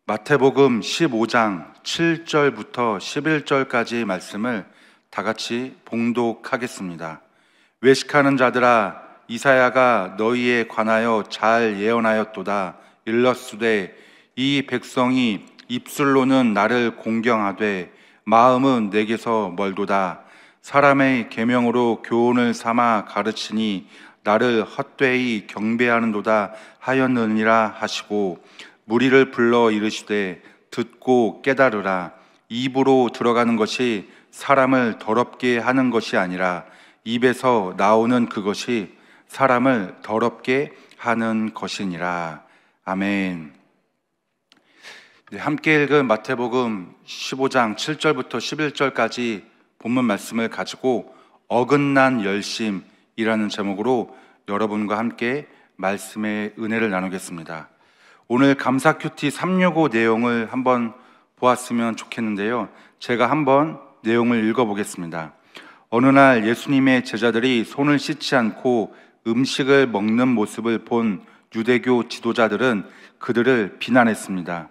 마태복음 15장 7절부터 11절까지 말씀을 다 같이 봉독하겠습니다. 외식하는 자들아, 이사야가 너희에 관하여 잘 예언하였도다. 일렀으되 이 백성이 입술로는 나를 공경하되 마음은 내게서 멀도다. 사람의 계명으로 교훈을 삼아 가르치니 나를 헛되이 경배하는도다 하였느니라 하시고, 무리를 불러 이르시되 듣고 깨달으라. 입으로 들어가는 것이 사람을 더럽게 하는 것이 아니라 입에서 나오는 그것이 사람을 더럽게 하는 것이니라. 아멘. 함께 읽은 마태복음 15장 7절부터 11절까지 본문 말씀을 가지고 어긋난 열심이라는 제목으로 여러분과 함께 말씀의 은혜를 나누겠습니다. 오늘 감사 큐티 365 내용을 한번 보았으면 좋겠는데요, 제가 한번 내용을 읽어보겠습니다. 어느 날 예수님의 제자들이 손을 씻지 않고 음식을 먹는 모습을 본 유대교 지도자들은 그들을 비난했습니다.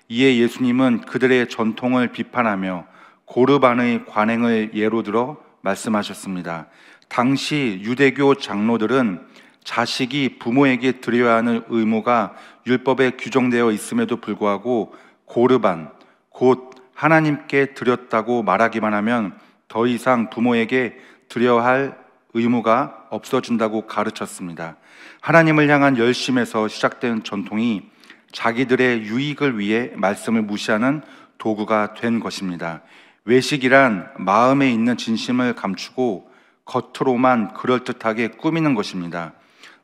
이에 예수님은 그들의 전통을 비판하며 고르반의 관행을 예로 들어 말씀하셨습니다. 당시 유대교 장로들은 자식이 부모에게 드려야 하는 의무가 율법에 규정되어 있음에도 불구하고 고르반, 곧 하나님께 드렸다고 말하기만 하면 더 이상 부모에게 드려야 할 의무가 없어진다고 가르쳤습니다. 하나님을 향한 열심에서 시작된 전통이 자기들의 유익을 위해 말씀을 무시하는 도구가 된 것입니다. 외식이란 마음에 있는 진심을 감추고 겉으로만 그럴듯하게 꾸미는 것입니다.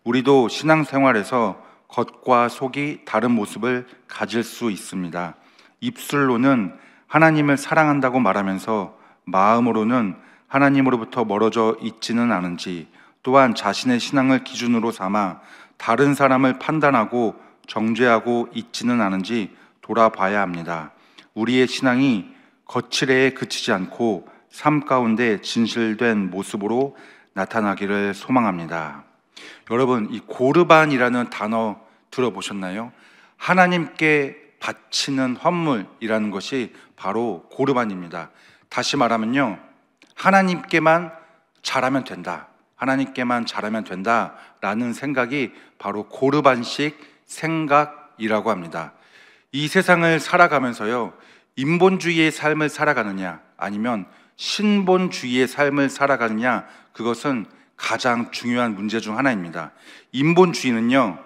우리도 신앙생활에서 겉과 속이 다른 모습을 가질 수 있습니다. 입술로는 하나님을 사랑한다고 말하면서 마음으로는 하나님으로부터 멀어져 있지는 않은지, 또한 자신의 신앙을 기준으로 삼아 다른 사람을 판단하고 정죄하고 있지는 않은지 돌아봐야 합니다. 우리의 신앙이 거칠애에 그치지 않고 삶 가운데 진실된 모습으로 나타나기를 소망합니다. 여러분, 이 고르반이라는 단어 들어보셨나요? 하나님께 바치는 헌물이라는 것이 바로 고르반입니다. 다시 말하면요, 하나님께만 잘하면 된다, 하나님께만 잘하면 된다라는 생각이 바로 고르반식 생각이라고 합니다. 이 세상을 살아가면서요, 인본주의의 삶을 살아가느냐 아니면 신본주의의 삶을 살아가느냐, 그것은 가장 중요한 문제 중 하나입니다. 인본주의는요,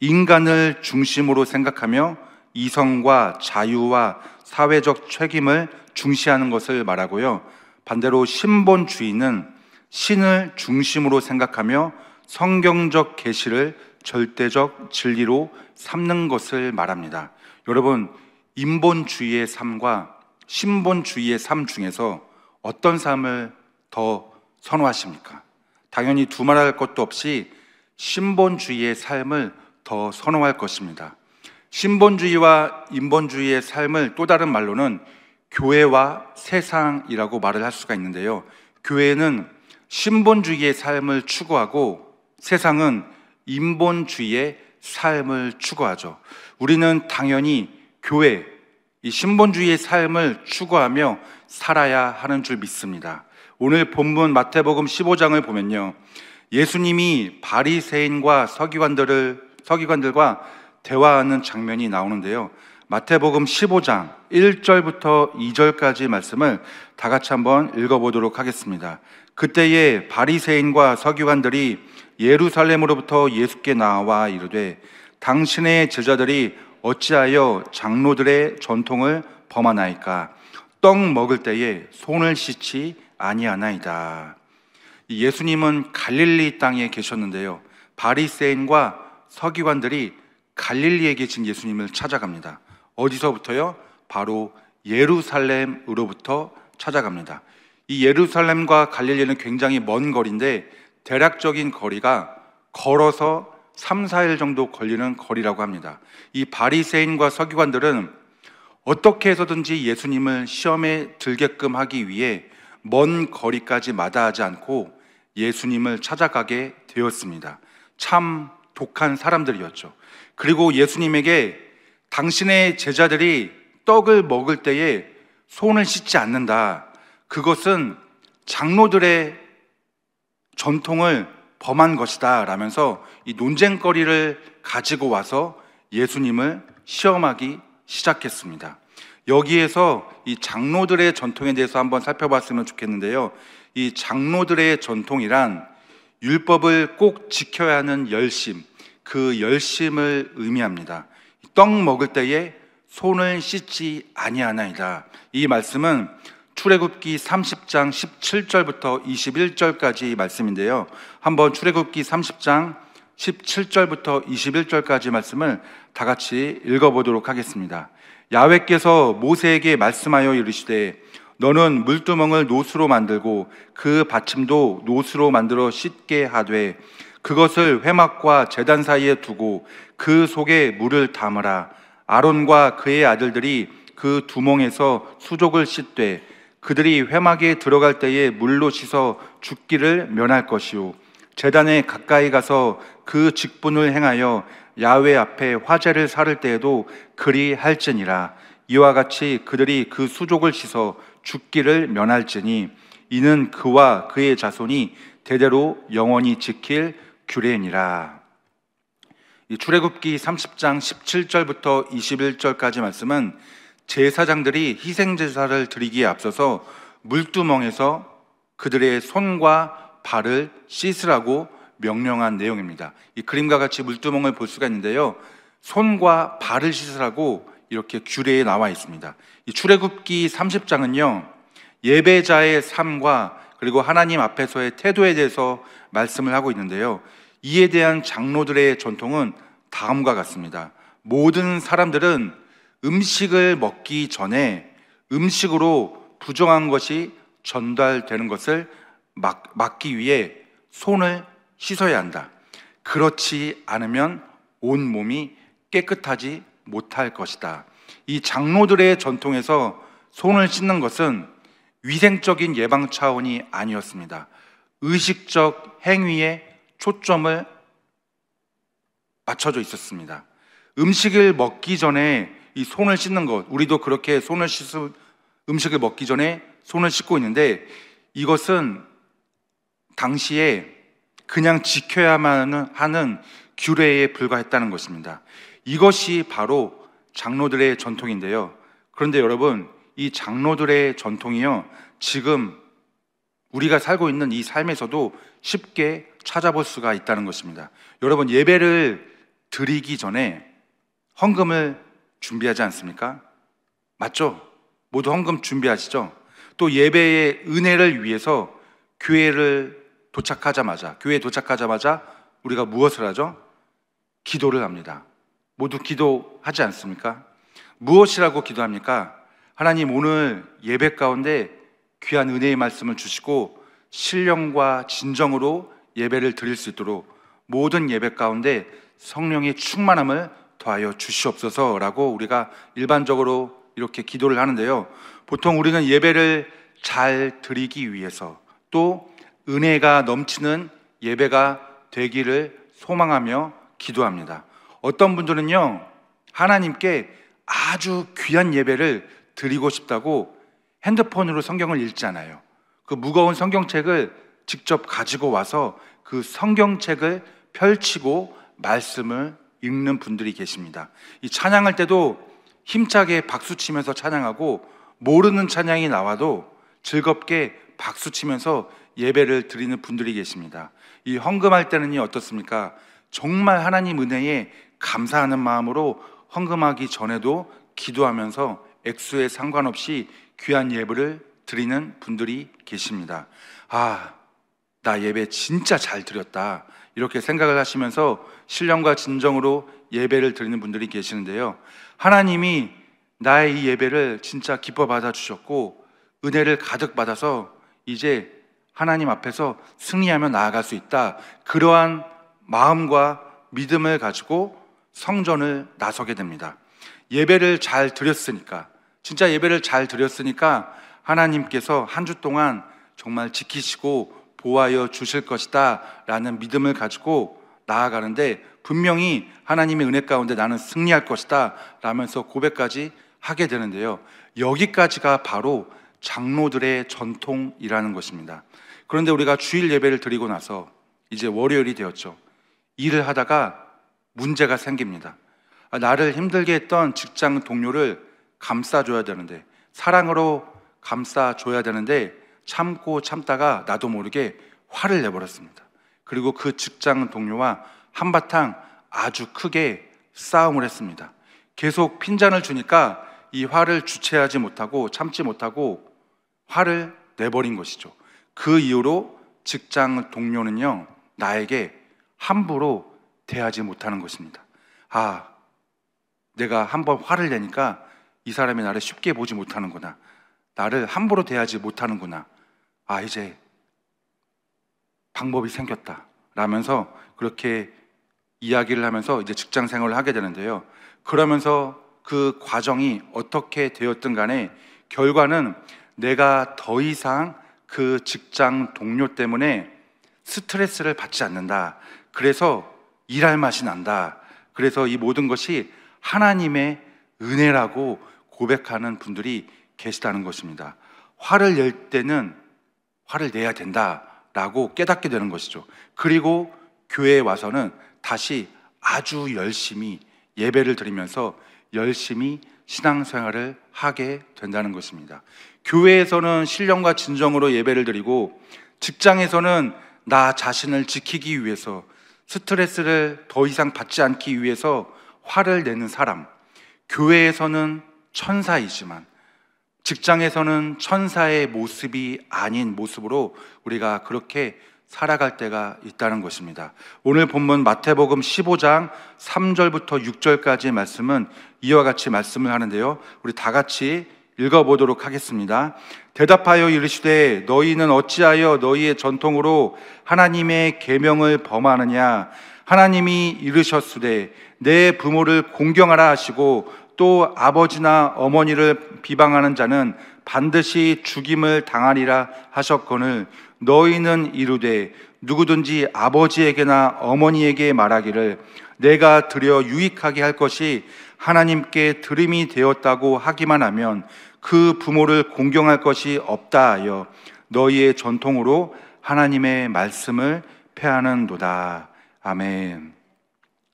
인간을 중심으로 생각하며 이성과 자유와 사회적 책임을 중시하는 것을 말하고요, 반대로 신본주의는 신을 중심으로 생각하며 성경적 계시를 절대적 진리로 삼는 것을 말합니다. 여러분, 인본주의의 삶과 신본주의의 삶 중에서 어떤 삶을 더 선호하십니까? 당연히 두말할 것도 없이 신본주의의 삶을 더 선호할 것입니다. 신본주의와 인본주의의 삶을 또 다른 말로는 교회와 세상이라고 말을 할 수가 있는데요, 교회는 신본주의의 삶을 추구하고 세상은 인본주의의 삶을 추구하죠. 우리는 당연히 교회, 이 신본주의의 삶을 추구하며 살아야 하는 줄 믿습니다. 오늘 본문 마태복음 15장을 보면요, 예수님이 바리새인과 서기관들과 대화하는 장면이 나오는데요, 마태복음 15장 1절부터 2절까지 말씀을 다 같이 한번 읽어보도록 하겠습니다. 그때에 바리새인과 서기관들이 예루살렘으로부터 예수께 나와 이르되, 당신의 제자들이 어찌하여 장로들의 전통을 범하나이까? 떡 먹을 때에 손을 씻지 아니하나이다. 예수님은 갈릴리 땅에 계셨는데요, 바리새인과 서기관들이 갈릴리에 계신 예수님을 찾아갑니다. 어디서부터요? 바로 예루살렘으로부터 찾아갑니다. 이 예루살렘과 갈릴리는 굉장히 먼 거리인데 대략적인 거리가 걸어서 3, 4일 정도 걸리는 거리라고 합니다. 이 바리새인과 서기관들은 어떻게 해서든지 예수님을 시험에 들게끔 하기 위해 먼 거리까지 마다하지 않고 예수님을 찾아가게 되었습니다. 참 독한 사람들이었죠. 그리고 예수님에게 당신의 제자들이 떡을 먹을 때에 손을 씻지 않는다. 그것은 장로들의 전통을 범한 것이다 라면서 이 논쟁거리를 가지고 와서 예수님을 시험하기 시작했습니다. 여기에서 이 장로들의 전통에 대해서 한번 살펴봤으면 좋겠는데요. 이 장로들의 전통이란 율법을 꼭 지켜야 하는 열심, 그 열심을 의미합니다. 떡 먹을 때에 손을 씻지 아니하나이다. 이 말씀은 출애굽기 30장 17절부터 21절까지 말씀인데요. 한번 출애굽기 30장 17절부터 21절까지 말씀을 다 같이 읽어보도록 하겠습니다. 야훼께서 모세에게 말씀하여 이르시되 너는 물두멍을 노수로 만들고 그 받침도 노수로 만들어 씻게 하되 그것을 회막과 제단 사이에 두고 그 속에 물을 담으라. 아론과 그의 아들들이 그 두멍에서 수족을 씻되 그들이 회막에 들어갈 때에 물로 씻어 죽기를 면할 것이요 제단에 가까이 가서 그 직분을 행하여 야훼 앞에 화제를 살을 때에도 그리 할지니라. 이와 같이 그들이 그 수족을 씻어 죽기를 면할지니 이는 그와 그의 자손이 대대로 영원히 지킬 규례니라. 이 출애굽기 30장 17절부터 21절까지 말씀은 제사장들이 희생제사를 드리기에 앞서서 물두멍에서 그들의 손과 발을 씻으라고 명령한 내용입니다. 이 그림과 같이 물두멍을 볼 수가 있는데요. 손과 발을 씻으라고 이렇게 규례에 나와 있습니다. 이 출애굽기 30장은요. 예배자의 삶과 그리고 하나님 앞에서의 태도에 대해서 말씀을 하고 있는데요. 이에 대한 장로들의 전통은 다음과 같습니다. 모든 사람들은 음식을 먹기 전에 음식으로 부정한 것이 전달되는 것을 막기 위해 손을 씻어야 한다. 그렇지 않으면 온 몸이 깨끗하지 못할 것이다. 이 장로들의 전통에서 손을 씻는 것은 위생적인 예방 차원이 아니었습니다. 의식적 행위에 초점을 맞춰져 있었습니다. 음식을 먹기 전에 이 손을 씻는 것, 우리도 그렇게 음식을 먹기 전에 손을 씻고 있는데 이것은 당시에 그냥 지켜야만 하는 규례에 불과했다는 것입니다. 이것이 바로 장로들의 전통인데요. 그런데 여러분, 이 장로들의 전통이요, 지금 우리가 살고 있는 이 삶에서도 쉽게 찾아볼 수가 있다는 것입니다. 여러분, 예배를 드리기 전에 헌금을 준비하지 않습니까? 맞죠? 모두 헌금 준비하시죠? 또 예배의 은혜를 위해서 교회에 도착하자마자 우리가 무엇을 하죠? 기도를 합니다. 모두 기도하지 않습니까? 무엇이라고 기도합니까? 하나님, 오늘 예배 가운데 귀한 은혜의 말씀을 주시고 신령과 진정으로 예배를 드릴 수 있도록 모든 예배 가운데 성령의 충만함을 더하여 주시옵소서라고 우리가 일반적으로 이렇게 기도를 하는데요. 보통 우리는 예배를 잘 드리기 위해서 또 은혜가 넘치는 예배가 되기를 소망하며 기도합니다. 어떤 분들은요, 하나님께 아주 귀한 예배를 드리고 싶다고 핸드폰으로 성경을 읽잖아요. 그 무거운 성경책을 직접 가지고 와서 그 성경책을 펼치고 말씀을 읽는 분들이 계십니다. 이 찬양할 때도 힘차게 박수치면서 찬양하고 모르는 찬양이 나와도 즐겁게 박수치면서 예배를 드리는 분들이 계십니다. 이 헌금할 때는 어떻습니까? 정말 하나님 은혜에 감사하는 마음으로 헌금하기 전에도 기도하면서 액수에 상관없이 귀한 예배를 드리는 분들이 계십니다. 아, 나 예배 진짜 잘 드렸다, 이렇게 생각을 하시면서 신령과 진정으로 예배를 드리는 분들이 계시는데요. 하나님이 나의 이 예배를 진짜 기뻐 받아주셨고 은혜를 가득 받아서 이제 하나님 앞에서 승리하며 나아갈 수 있다, 그러한 마음과 믿음을 가지고 성전을 나서게 됩니다. 예배를 잘 드렸으니까, 진짜 예배를 잘 드렸으니까 하나님께서 한 주 동안 정말 지키시고 보호하여 주실 것이다 라는 믿음을 가지고 나아가는데 분명히 하나님의 은혜 가운데 나는 승리할 것이다 라면서 고백까지 하게 되는데요, 여기까지가 바로 장로들의 전통이라는 것입니다. 그런데 우리가 주일 예배를 드리고 나서 이제 월요일이 되었죠. 일을 하다가 문제가 생깁니다. 나를 힘들게 했던 직장 동료를 감싸줘야 되는데, 사랑으로 감싸줘야 되는데 참고 참다가 나도 모르게 화를 내버렸습니다. 그리고 그 직장 동료와 한바탕 아주 크게 싸움을 했습니다. 계속 핀잔을 주니까 이 화를 주체하지 못하고 참지 못하고 화를 내버린 것이죠. 그 이후로 직장 동료는요, 나에게 함부로 대하지 못하는 것입니다. 내가 한번 화를 내니까 이 사람이 나를 쉽게 보지 못하는구나, 나를 함부로 대하지 못하는구나, 이제 방법이 생겼다 라면서 그렇게 이야기를 하면서 이제 직장 생활을 하게 되는데요, 그러면서 그 과정이 어떻게 되었든 간에 결과는 내가 더 이상 그 직장 동료 때문에 스트레스를 받지 않는다, 그래서 일할 맛이 난다, 그래서 이 모든 것이 하나님의 은혜라고 고백하는 분들이 계시다는 것입니다. 화를 낼 때는 화를 내야 된다라고 깨닫게 되는 것이죠. 그리고 교회에 와서는 다시 아주 열심히 예배를 드리면서 열심히 신앙생활을 하게 된다는 것입니다. 교회에서는 신령과 진정으로 예배를 드리고, 직장에서는 나 자신을 지키기 위해서, 스트레스를 더 이상 받지 않기 위해서 화를 내는 사람, 교회에서는 천사이지만 직장에서는 천사의 모습이 아닌 모습으로 우리가 그렇게 살아갈 때가 있다는 것입니다. 오늘 본문 마태복음 15장 3절부터 6절까지의 말씀은 이와 같이 말씀을 하는데요, 우리 다 같이 읽어보도록 하겠습니다. 대답하여 이르시되 너희는 어찌하여 너희의 전통으로 하나님의 계명을 범하느냐. 하나님이 이르셨으되 내 부모를 공경하라 하시고 또 아버지나 어머니를 비방하는 자는 반드시 죽임을 당하리라 하셨거늘 너희는 이르되 누구든지 아버지에게나 어머니에게 말하기를 내가 드려 유익하게 할 것이 하나님께 들음이 되었다고 하기만 하면 그 부모를 공경할 것이 없다 하여 너희의 전통으로 하나님의 말씀을 폐하는도다. 아멘.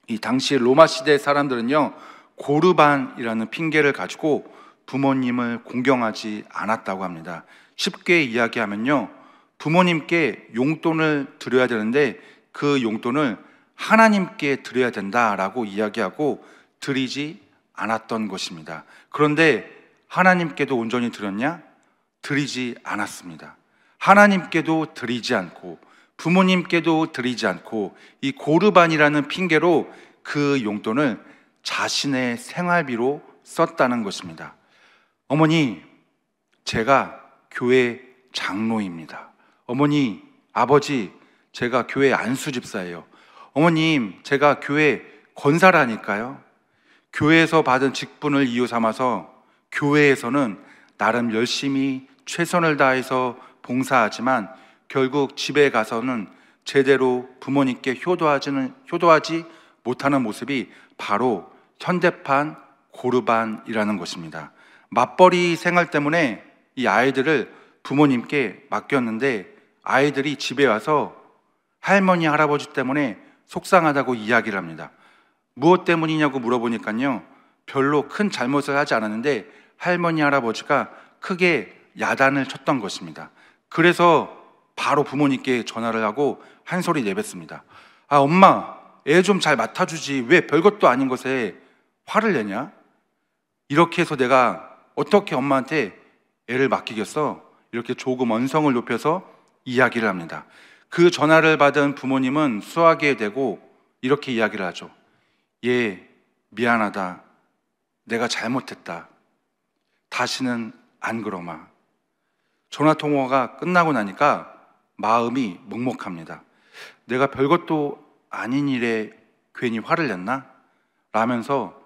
이 당시 로마 시대 사람들은요, 고르반이라는 핑계를 가지고 부모님을 공경하지 않았다고 합니다. 쉽게 이야기하면요, 부모님께 용돈을 드려야 되는데 그 용돈을 하나님께 드려야 된다라고 이야기하고 드리지 않았던 것입니다. 그런데 하나님께도 온전히 드렸냐? 드리지 않았습니다. 하나님께도 드리지 않고 부모님께도 드리지 않고 이 고르반이라는 핑계로 그 용돈을 자신의 생활비로 썼다는 것입니다. 어머니, 제가 교회 장로입니다. 어머니, 아버지, 제가 교회 안수집사예요. 어머님, 제가 교회 권사라니까요. 교회에서 받은 직분을 이유 삼아서 교회에서는 나름 열심히 최선을 다해서 봉사하지만 결국 집에 가서는 제대로 부모님께 효도하지 못하는 모습이 바로 현대판 고르반이라는 것입니다. 맞벌이 생활 때문에 이 아이들을 부모님께 맡겼는데 아이들이 집에 와서 할머니, 할아버지 때문에 속상하다고 이야기를 합니다. 무엇 때문이냐고 물어보니까요, 별로 큰 잘못을 하지 않았는데 할머니, 할아버지가 크게 야단을 쳤던 것입니다. 그래서 바로 부모님께 전화를 하고 한 소리 내뱉습니다. 엄마, 애 좀 잘 맡아주지 왜 별것도 아닌 것에 화를 내냐? 이렇게 해서 내가 어떻게 엄마한테 애를 맡기겠어? 이렇게 조금 언성을 높여서 이야기를 합니다. 그 전화를 받은 부모님은 수하게 되고 이렇게 이야기를 하죠. 얘 미안하다, 내가 잘못했다, 다시는 안 그러마. 전화통화가 끝나고 나니까 마음이 먹먹합니다. 내가 별것도 아닌 일에 괜히 화를 냈나? 라면서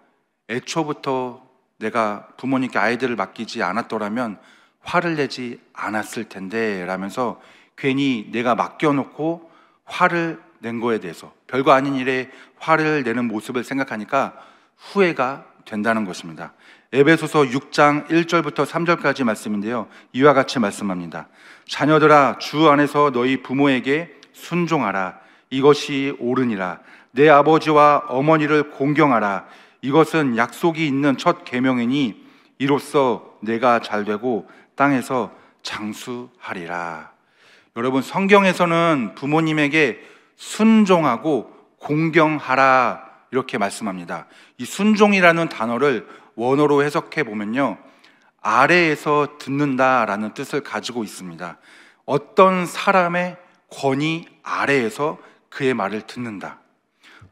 애초부터 내가 부모님께 아이들을 맡기지 않았더라면 화를 내지 않았을 텐데 라면서 괜히 내가 맡겨놓고 화를 낸 거에 대해서, 별거 아닌 일에 화를 내는 모습을 생각하니까 후회가 된다는 것입니다. 에베소서 6장 1절부터 3절까지 말씀인데요, 이와 같이 말씀합니다. 자녀들아, 주 안에서 너희 부모에게 순종하라. 이것이 옳으니라. 내 아버지와 어머니를 공경하라. 이것은 약속이 있는 첫 계명이니 이로써 내가 잘되고 땅에서 장수하리라. 여러분, 성경에서는 부모님에게 순종하고 공경하라 이렇게 말씀합니다. 이 순종이라는 단어를 원어로 해석해 보면요, 아래에서 듣는다라는 뜻을 가지고 있습니다. 어떤 사람의 권위 아래에서 그의 말을 듣는다.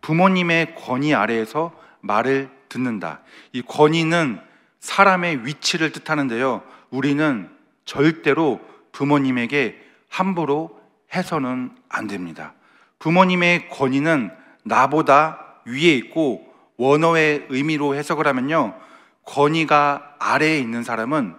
부모님의 권위 아래에서 말을 듣는다. 이 권위는 사람의 위치를 뜻하는데요, 우리는 절대로 부모님에게 함부로 해서는 안 됩니다. 부모님의 권위는 나보다 위에 있고, 원어의 의미로 해석을 하면요, 권위가 아래에 있는 사람은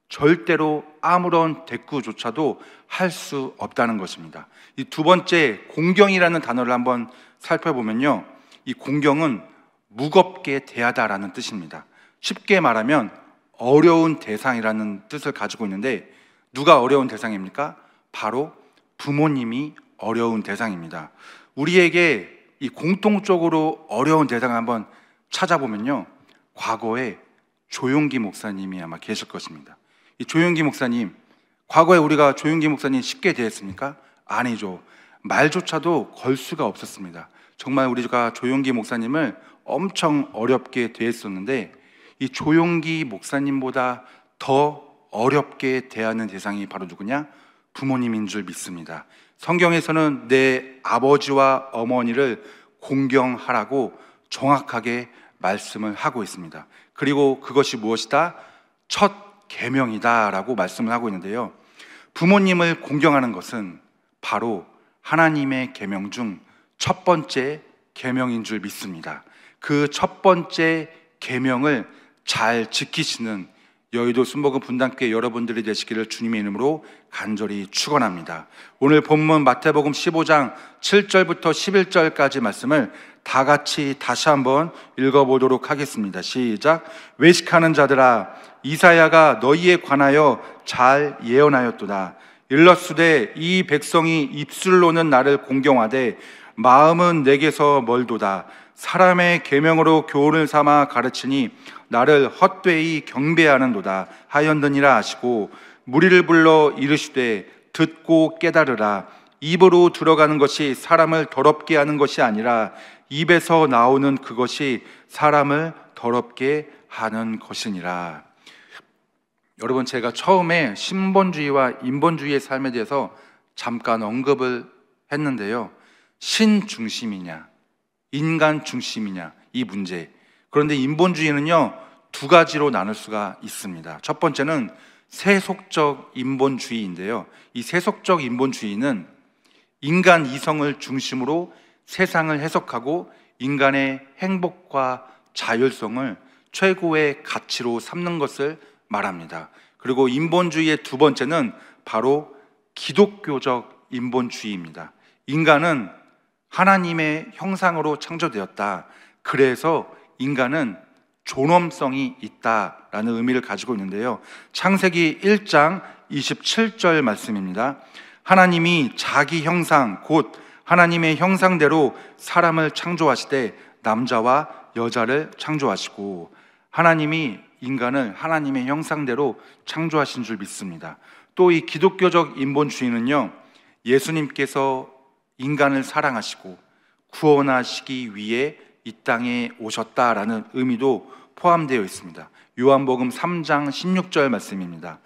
절대로 아무런 대꾸조차도 할 수 없다는 것입니다. 이 두 번째, 공경이라는 단어를 한번 살펴보면요, 이 공경은 무겁게 대하다라는 뜻입니다. 쉽게 말하면 어려운 대상이라는 뜻을 가지고 있는데, 누가 어려운 대상입니까? 바로 부모님이 어려운 대상입니다. 우리에게 이 공통적으로 어려운 대상을 한번 찾아보면요, 과거에 조용기 목사님이 아마 계실 것입니다. 이 조용기 목사님, 과거에 우리가 조용기 목사님 쉽게 대했습니까? 아니죠. 말조차도 걸 수가 없었습니다. 정말 우리가 조용기 목사님을 엄청 어렵게 대했었는데, 이 조용기 목사님보다 더 어렵게 대하는 대상이 바로 누구냐? 부모님인 줄 믿습니다. 성경에서는 내 아버지와 어머니를 공경하라고 정확하게 말씀을 하고 있습니다. 그리고 그것이 무엇이다? 첫 계명이다 라고 말씀을 하고 있는데요, 부모님을 공경하는 것은 바로 하나님의 계명 중 첫 번째 계명인 줄 믿습니다. 그 첫 번째 계명을 잘 지키시는 여의도 순복음 분당교회 여러분들이 되시기를 주님의 이름으로 간절히 축원합니다. 오늘 본문 마태복음 15장 7절부터 11절까지 말씀을 다 같이 다시 한번 읽어보도록 하겠습니다. 시작. 외식하는 자들아, 이사야가 너희에 관하여 잘 예언하였도다. 일렀으되 이 백성이 입술로는 나를 공경하되 마음은 내게서 멀도다. 사람의 계명으로 교훈을 삼아 가르치니 나를 헛되이 경배하는도다 하였느니라 하시고, 무리를 불러 이르시되 듣고 깨달으라. 입으로 들어가는 것이 사람을 더럽게 하는 것이 아니라 입에서 나오는 그것이 사람을 더럽게 하는 것이니라. 여러분, 제가 처음에 신본주의와 인본주의의 삶에 대해서 잠깐 언급을 했는데요, 신중심이냐 인간 중심이냐 이 문제. 그런데 인본주의는요, 두 가지로 나눌 수가 있습니다. 첫 번째는 세속적 인본주의인데요, 이 세속적 인본주의는 인간 이성을 중심으로 세상을 해석하고 인간의 행복과 자율성을 최고의 가치로 삼는 것을 말합니다. 그리고 인본주의의 두 번째는 바로 기독교적 인본주의입니다. 인간은 하나님의 형상으로 창조되었다. 그래서 인간은 존엄성이 있다라는 의미를 가지고 있는데요, 창세기 1장 27절 말씀입니다. 하나님이 자기 형상 곧 하나님의 형상대로 사람을 창조하시되 남자와 여자를 창조하시고, 하나님이 인간을 하나님의 형상대로 창조하신 줄 믿습니다. 또 이 기독교적 인본주의는요, 예수님께서 인간을 사랑하시고 구원하시기 위해 이 땅에 오셨다라는 의미도 포함되어 있습니다. 요한복음 3장 16절 말씀입니다.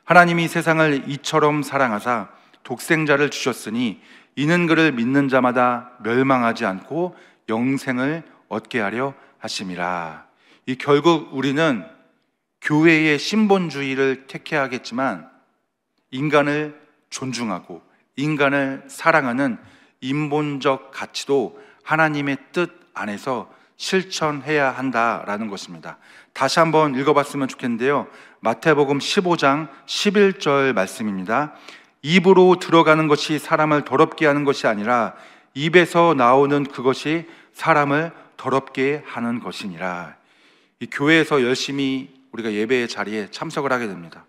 하나님이 세상을 이처럼 사랑하사 독생자를 주셨으니 이는 그를 믿는 자마다 멸망하지 않고 영생을 얻게 하려 하심이라. 이 결국 우리는 교회의 신본주의를 택해야겠지만 인간을 존중하고 인간을 사랑하는 인본적 가치도 하나님의 뜻 안에서 실천해야 한다라는 것입니다. 다시 한번 읽어봤으면 좋겠는데요, 마태복음 15장 11절 말씀입니다. 입으로 들어가는 것이 사람을 더럽게 하는 것이 아니라 입에서 나오는 그것이 사람을 더럽게 하는 것이니라. 이 교회에서 열심히 우리가 예배의 자리에 참석을 하게 됩니다.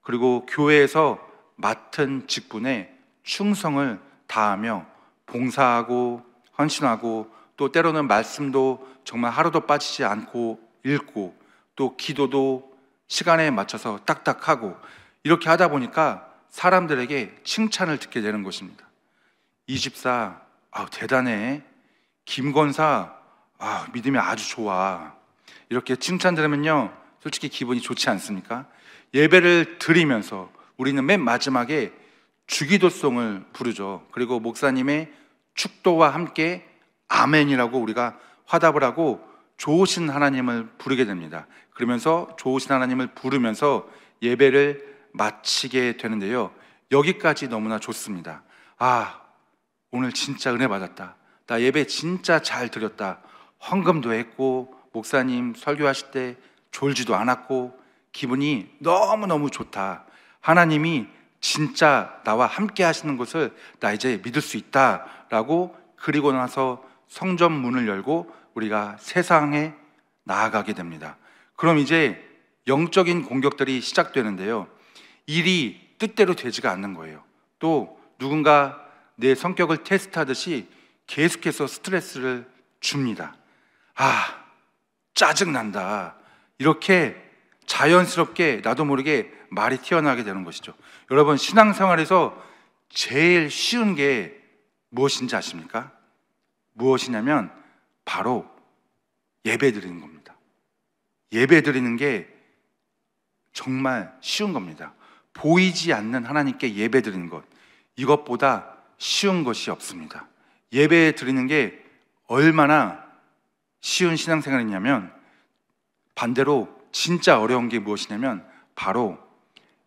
그리고 교회에서 맡은 직분에 충성을 다하며 봉사하고 헌신하고, 또 때로는 말씀도 정말 하루도 빠지지 않고 읽고, 또 기도도 시간에 맞춰서 딱딱하고, 이렇게 하다 보니까 사람들에게 칭찬을 듣게 되는 것입니다. 이집사, 대단해. 김권사, 믿음이 아주 좋아. 이렇게 칭찬 들으면요, 솔직히 기분이 좋지 않습니까? 예배를 드리면서 우리는 맨 마지막에 주기도송을 부르죠. 그리고 목사님의 축도와 함께 아멘이라고 우리가 화답을 하고 좋으신 하나님을 부르게 됩니다. 그러면서 좋으신 하나님을 부르면서 예배를 마치게 되는데요, 여기까지 너무나 좋습니다. 오늘 진짜 은혜 받았다. 나 예배 진짜 잘 드렸다. 헌금도 했고 목사님 설교하실 때 졸지도 않았고 기분이 너무너무 좋다. 하나님이 진짜 나와 함께 하시는 것을 나 이제 믿을 수 있다 라고, 그리고 나서 성전 문을 열고 우리가 세상에 나아가게 됩니다. 그럼 이제 영적인 공격들이 시작되는데요, 일이 뜻대로 되지가 않는 거예요. 또 누군가 내 성격을 테스트하듯이 계속해서 스트레스를 줍니다. 짜증난다. 이렇게 자연스럽게 나도 모르게 말이 튀어나오게 되는 것이죠. 여러분, 신앙생활에서 제일 쉬운 게 무엇인지 아십니까? 무엇이냐면 바로 예배 드리는 겁니다. 예배 드리는 게 정말 쉬운 겁니다. 보이지 않는 하나님께 예배 드리는 것, 이것보다 쉬운 것이 없습니다. 예배 드리는 게 얼마나 쉬운 신앙생활이냐면, 반대로 진짜 어려운 게 무엇이냐면 바로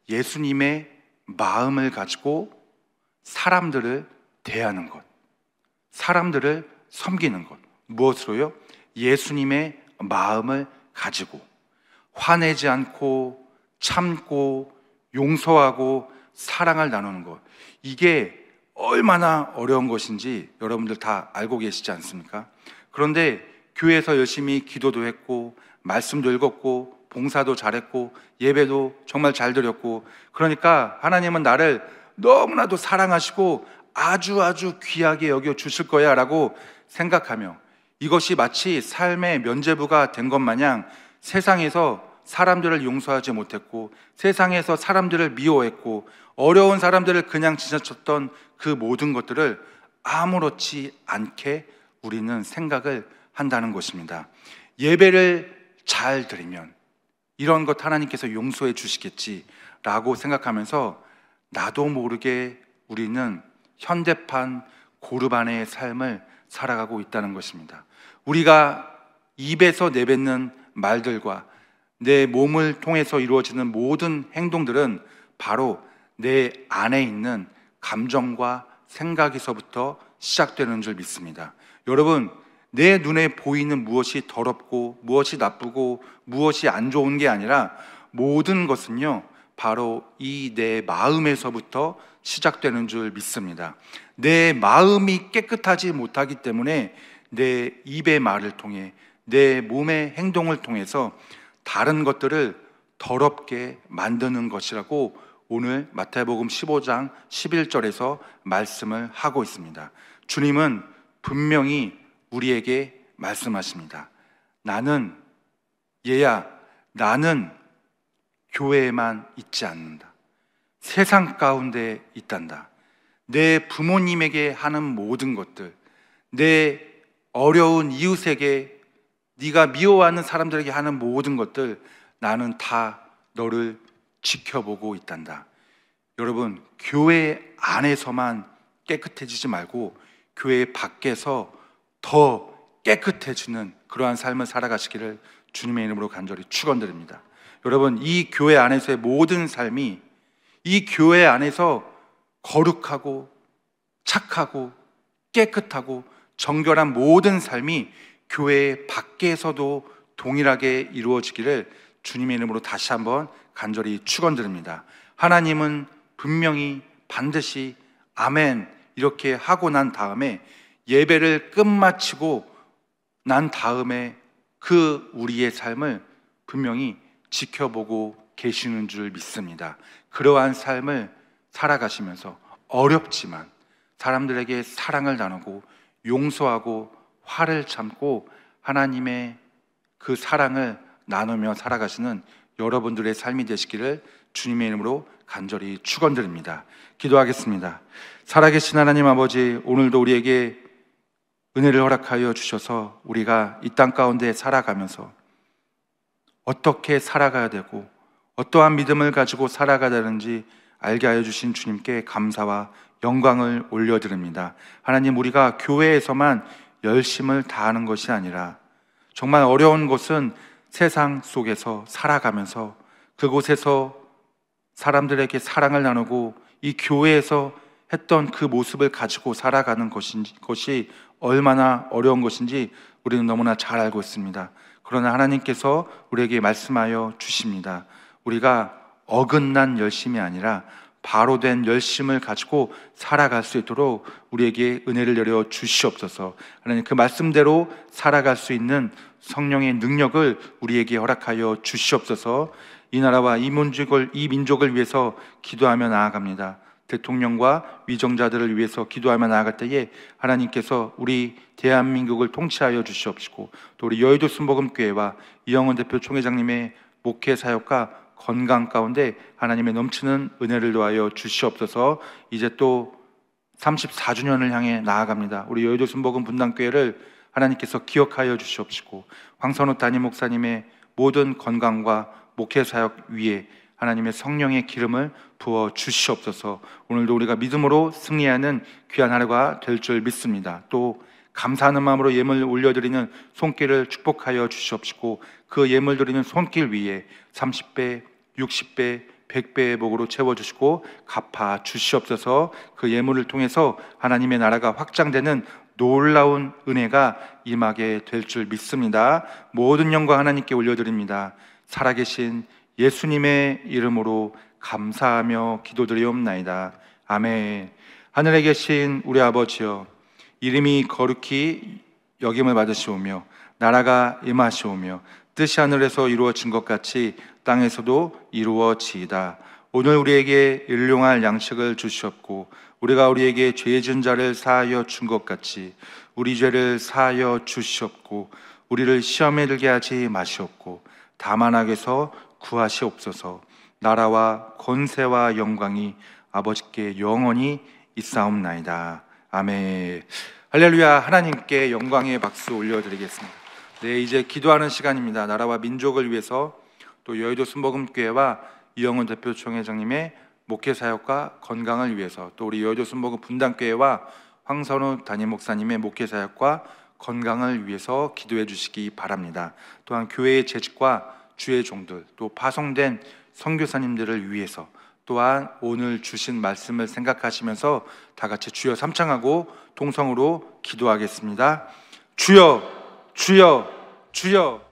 예수님의 마음을 가지고 사람들을 대하는 것, 사람들을 섬기는 것. 무엇으로요? 예수님의 마음을 가지고 화내지 않고 참고 용서하고 사랑을 나누는 것, 이게 얼마나 어려운 것인지 여러분들 다 알고 계시지 않습니까? 그런데 교회에서 열심히 기도도 했고 말씀도 읽었고 봉사도 잘했고 예배도 정말 잘 드렸고, 그러니까 하나님은 나를 너무나도 사랑하시고 아주 귀하게 여겨 주실 거야 라고 생각하며, 이것이 마치 삶의 면죄부가 된 것 마냥 세상에서 사람들을 용서하지 못했고 세상에서 사람들을 미워했고 어려운 사람들을 그냥 지나쳤던 그 모든 것들을 아무렇지 않게 우리는 생각을 한다는 것입니다. 예배를 잘 드리면 이런 것 하나님께서 용서해 주시겠지라고 생각하면서 나도 모르게 우리는 현대판 고르반의 삶을 살아가고 있다는 것입니다. 우리가 입에서 내뱉는 말들과 내 몸을 통해서 이루어지는 모든 행동들은 바로 내 안에 있는 감정과 생각에서부터 시작되는 줄 믿습니다. 여러분, 내 눈에 보이는 무엇이 더럽고 무엇이 나쁘고 무엇이 안 좋은 게 아니라 모든 것은요, 바로 이 내 마음에서부터 시작되는 줄 믿습니다. 내 마음이 깨끗하지 못하기 때문에 내 입의 말을 통해 내 몸의 행동을 통해서 다른 것들을 더럽게 만드는 것이라고 오늘 마태복음 15장 11절에서 말씀을 하고 있습니다. 주님은 분명히 우리에게 말씀하십니다. 나는 교회에만 있지 않는다. 세상 가운데 있단다. 내 부모님에게 하는 모든 것들, 내 어려운 이웃에게, 네가 미워하는 사람들에게 하는 모든 것들, 나는 다 너를 지켜보고 있단다. 여러분, 교회 안에서만 깨끗해지지 말고 교회 밖에서 더 깨끗해지는 그러한 삶을 살아가시기를 주님의 이름으로 간절히 축원드립니다. 여러분, 이 교회 안에서의 모든 삶이, 이 교회 안에서 거룩하고 착하고 깨끗하고 정결한 모든 삶이 교회 밖에서도 동일하게 이루어지기를 주님의 이름으로 다시 한번 간절히 축원드립니다. 하나님은 분명히 반드시 아멘 이렇게 하고 난 다음에 예배를 끝마치고 난 다음에 그 우리의 삶을 분명히 지켜보고 계시는 줄 믿습니다. 그러한 삶을 살아가시면서 어렵지만 사람들에게 사랑을 나누고 용서하고 화를 참고 하나님의 그 사랑을 나누며 살아가시는 여러분들의 삶이 되시기를 주님의 이름으로 간절히 축원드립니다. 기도하겠습니다. 살아계신 하나님 아버지, 오늘도 우리에게 은혜를 허락하여 주셔서 우리가 이 땅 가운데 살아가면서 어떻게 살아가야 되고 어떠한 믿음을 가지고 살아가야 되는지 알게 하여 주신 주님께 감사와 영광을 올려드립니다. 하나님, 우리가 교회에서만 열심을 다하는 것이 아니라 정말 어려운 곳은 세상 속에서 살아가면서 그곳에서 사람들에게 사랑을 나누고 이 교회에서 했던 그 모습을 가지고 살아가는 것이 얼마나 어려운 것인지 우리는 너무나 잘 알고 있습니다. 그러나 하나님께서 우리에게 말씀하여 주십니다. 우리가 어긋난 열심이 아니라 바로 된 열심을 가지고 살아갈 수 있도록 우리에게 은혜를 내려 주시옵소서. 하나님, 그 말씀대로 살아갈 수 있는 성령의 능력을 우리에게 허락하여 주시옵소서. 이 나라와 이 민족을 위해서 기도하며 나아갑니다. 대통령과 위정자들을 위해서 기도하며 나아갈 때에 하나님께서 우리 대한민국을 통치하여 주시옵시고, 또 우리 여의도 순복음교회와 이영원 대표 총회장님의 목회 사역과 건강 가운데 하나님의 넘치는 은혜를 더하여 주시옵소서. 이제 또 34주년을 향해 나아갑니다. 우리 여의도 순복음 분당교회를 하나님께서 기억하여 주시옵시고, 황선우 담임 목사님의 모든 건강과 목회 사역 위에 하나님의 성령의 기름을 부어 주시옵소서. 오늘도 우리가 믿음으로 승리하는 귀한 하루가 될 줄 믿습니다. 또 감사하는 마음으로 예물 올려드리는 손길을 축복하여 주시옵시고, 그 예물 드리는 손길 위에 30배, 60배, 100배의 복으로 채워주시고 갚아 주시옵소서. 그 예물을 통해서 하나님의 나라가 확장되는 놀라운 은혜가 임하게 될 줄 믿습니다. 모든 영광 하나님께 올려드립니다. 살아계신 예수님의 이름으로 감사하며 기도드리옵나이다. 아멘. 하늘에 계신 우리 아버지여, 이름이 거룩히 여김을 받으시오며 나라가 임하시오며 뜻이 하늘에서 이루어진 것 같이 땅에서도 이루어지이다. 오늘 우리에게 일용할 양식을 주시옵고 우리가 우리에게 죄 지은 자를 사하여 준 것 같이 우리 죄를 사하여 주시옵고 우리를 시험에 들게 하지 마시옵고 다만 악에서 구하시옵소서. 나라와 권세와 영광이 아버지께 영원히 있사옵나이다. 아멘. 할렐루야. 하나님께 영광의 박수 올려드리겠습니다. 네, 이제 기도하는 시간입니다. 나라와 민족을 위해서 또 여의도 순복음교회와 이영훈 대표 총회장님의 목회 사역과 건강을 위해서, 또 우리 여의도 순복음 분당교회와 황선우 담임 목사님의 목회 사역과 건강을 위해서 기도해 주시기 바랍니다. 또한 교회의 재직과 주의 종들, 또 파송된 선교사님들을 위해서, 또한 오늘 주신 말씀을 생각하시면서 다 같이 주여 삼창하고 통성으로 기도하겠습니다. 주여, 주여, 주여.